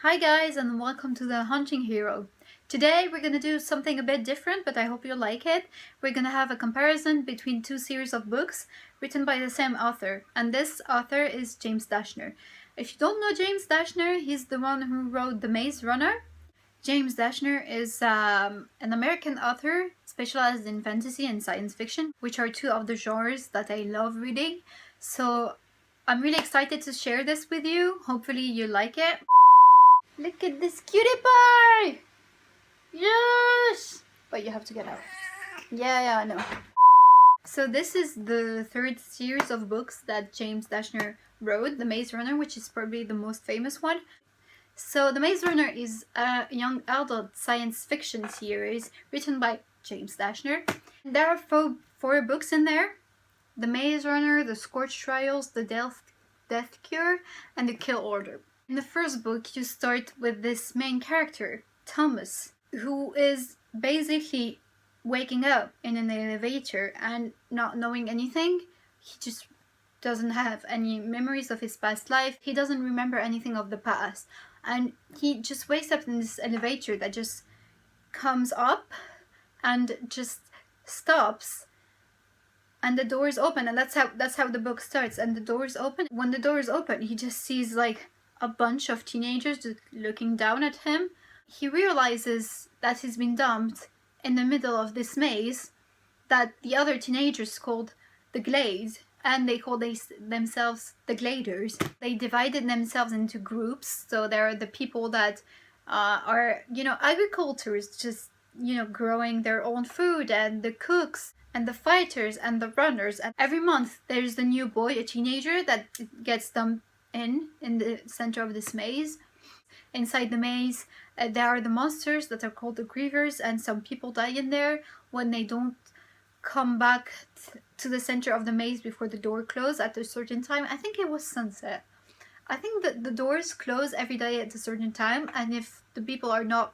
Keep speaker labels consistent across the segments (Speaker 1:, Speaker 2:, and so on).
Speaker 1: Hi guys, and welcome to the Hunting Hero. Today we're gonna do something a bit different, but I hope you like it. We're gonna have a comparison between two series of books written by the same author, and this author is James Dashner. If you don't know James Dashner, he's the one who wrote The Maze Runner. James Dashner is an American author specialized in fantasy and science fiction, which are two of the genres that I love reading. So I'm really excited to share this with you. Hopefully you like it. Look at this cutie pie! Yes! But you have to get out. Yeah, I know. So this is the third series of books that James Dashner wrote, The Maze Runner, which is probably the most famous one. So The Maze Runner is a young adult science fiction series written by James Dashner. There are four books in there. The Maze Runner, The Scorch Trials, The Death Cure, and The Kill Order. In the first book, you start with this main character, Thomas, who is basically waking up in an elevator and not knowing anything. He just doesn't have any memories of his past life. He doesn't remember anything of the past. And he just wakes up in this elevator that just comes up and just stops. And the doors open, and that's how the book starts. And the doors open. When the doors open, he just sees like a bunch of teenagers just looking down at him. He realizes that he's been dumped in the middle of this maze that the other teenagers called the Glade, and they call themselves the Gladers. They divided themselves into groups, so there are the people that are, agricultors, just, growing their own food, and the cooks, and the fighters, and the runners. And every month there's the new boy, a teenager, that gets dumped in the center of this maze. Inside the maze, there are the monsters that are called the grievers, and some people die in there when they don't come back to the center of the maze before the door closes at a certain time. I think it was sunset. I think that the doors close every day at a certain time, and if the people are not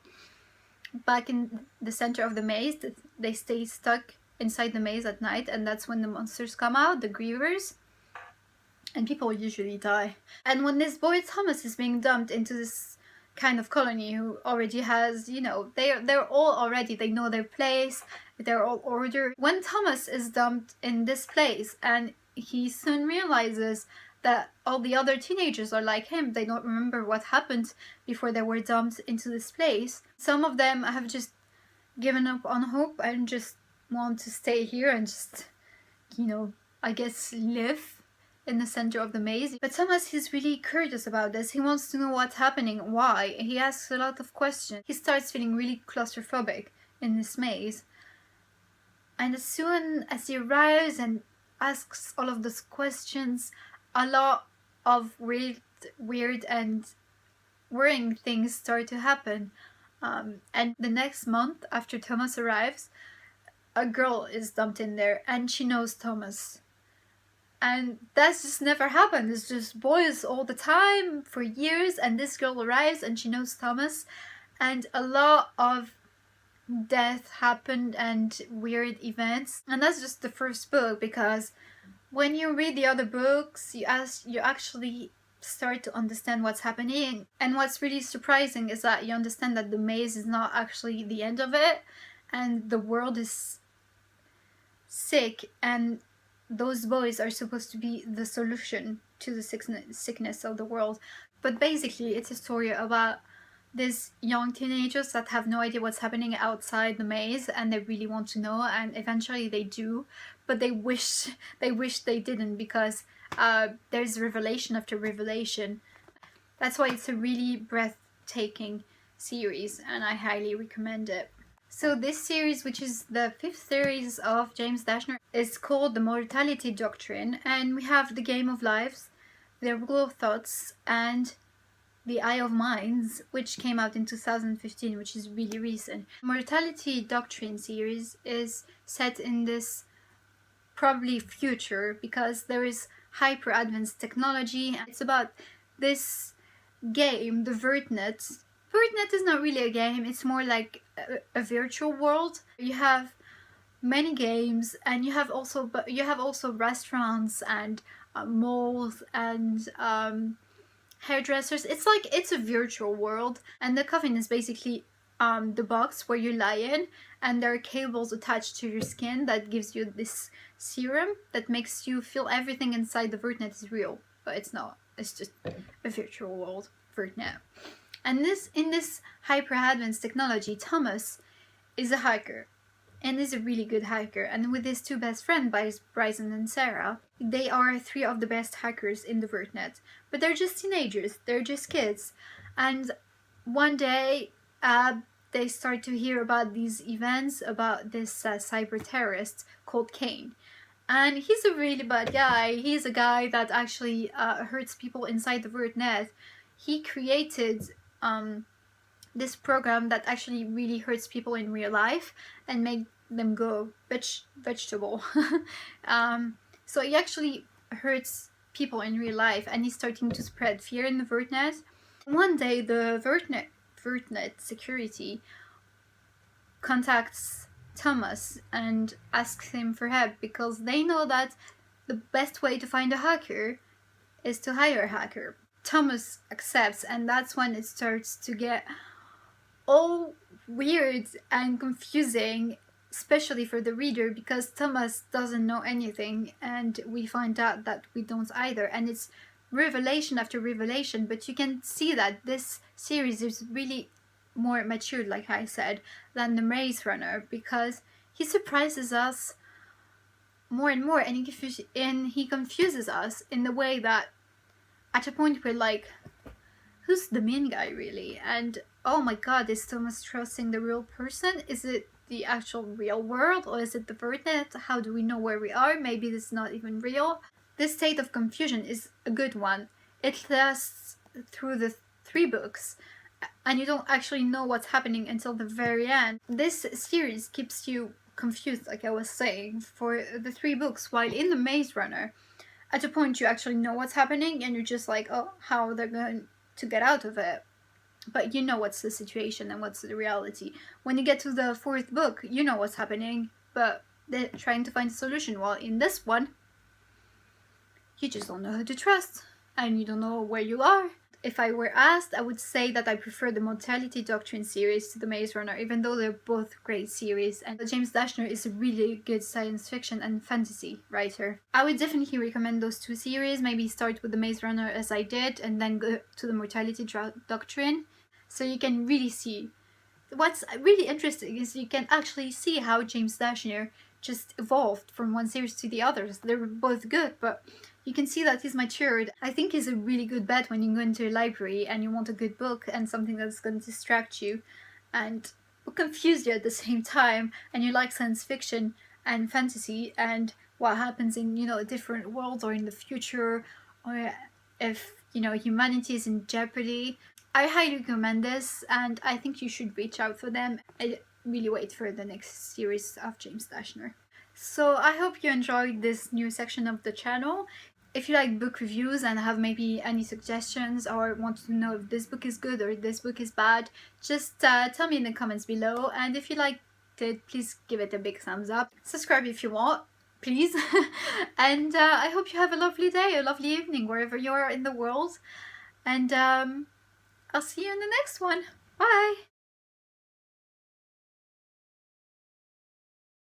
Speaker 1: back in the center of the maze, they stay stuck inside the maze at night, and that's when the monsters come out, the grievers. And people usually die. And when this boy Thomas is being dumped into this kind of colony who already has, they're all already, they know their place, they're all ordered. When Thomas is dumped in this place, and he soon realizes that all the other teenagers are like him, they don't remember what happened before they were dumped into this place. Some of them have just given up on hope and just want to stay here and just, I guess live in the center of the maze. But Thomas is really curious about this. He wants to know what's happening, why. He asks a lot of questions. He starts feeling really claustrophobic in this maze. And as soon as he arrives and asks all of those questions, a lot of weird and worrying things start to happen. And the next month after Thomas arrives, a girl is dumped in there, and she knows Thomas. And that's just never happened. It's just boys all the time for years, and this girl arrives and she knows Thomas, and a lot of death happened and weird events. And that's just the first book, because when you read the other books, you actually start to understand what's happening. And what's really surprising is that you understand that the maze is not actually the end of it, and the world is sick, and those boys are supposed to be the solution to the sickness of the world. But basically it's a story about these young teenagers that have no idea what's happening outside the maze, and they really want to know, and eventually they do, but they wish they didn't, because there's revelation after revelation. That's why it's a really breathtaking series, and I highly recommend it. So this series, which is the fifth series of James Dashner, is called the Mortality Doctrine, and we have the Game of Lives, the Rule of Thoughts, and the Eye of Minds, which came out in 2015, which is really recent. Mortality Doctrine series is set in this probably future, because there is hyper advanced technology. It's about this game, the Vertnet. Vertnet is not really a game, it's more like a virtual world. You have many games, and you have also restaurants and malls and hairdressers. It's a virtual world, and the coffin is basically the box where you lie in, and there are cables attached to your skin that gives you this serum that makes you feel everything inside the Vertnet is real, but it's not. It's just a virtual world Vertnet. And in this hyper advanced technology, Thomas is a hacker, and is a really good hacker. And with his two best friends, Bryson and Sarah, they are three of the best hackers in the Vertnet. But they're just teenagers, they're just kids. And one day, they start to hear about these events, about this cyber terrorist called Kane. And he's a really bad guy. He's a guy that actually hurts people inside the Vertnet. He created this program that actually really hurts people in real life and make them go vegetable. So he actually hurts people in real life, and he's starting to spread fear in the Vertnet. One day, the Vertnet security contacts Thomas and asks him for help, because they know that the best way to find a hacker is to hire a hacker. Thomas accepts, and that's when it starts to get all weird and confusing, especially for the reader, because Thomas doesn't know anything, and we find out that we don't either, and it's revelation after revelation. But you can see that this series is really more mature, like I said, than the Maze Runner, because he surprises us more and more, and he confuses us in the way that at a point we're like, who's the main guy really? And oh my god, is Thomas trusting the real person? Is it the actual real world, or is it the Vertnet? How do we know where we are? Maybe this is not even real. This state of confusion is a good one. It lasts through the 3 books, and you don't actually know what's happening until the very end. This series keeps you confused, like I was saying, for the 3 books, while in the Maze Runner, at a point you actually know what's happening, and you're just like, oh, how they're going to get out of it. But you know what's the situation and what's the reality. When you get to the 4th book, you know what's happening, but they're trying to find a solution. While in this one, you just don't know who to trust, and you don't know where you are. If I were asked, I would say that I prefer the Mortality Doctrine series to the Maze Runner, even though they're both great series, and James Dashner is a really good science fiction and fantasy writer. I would definitely recommend those 2 series. Maybe start with the Maze Runner as I did, and then go to the Mortality Doctrine, so you can really see. What's really interesting is you can actually see how James Dashner just evolved from one series to the others. They're both good, but you can see that he's matured. I think he's a really good bet when you go into a library and you want a good book and something that's going to distract you and confuse you at the same time, and you like science fiction and fantasy and what happens in, different worlds or in the future, or if, humanity is in jeopardy. I highly recommend this, and I think you should reach out for them. I really wait for the next series of James Dashner. So I hope you enjoyed this new section of the channel. If you like book reviews and have maybe any suggestions, or want to know if this book is good or this book is bad, just tell me in the comments below. And if you liked it, please give it a big thumbs up. Subscribe if you want, please. And I hope you have a lovely day, a lovely evening, wherever you are in the world. And I'll see you in the next one. Bye!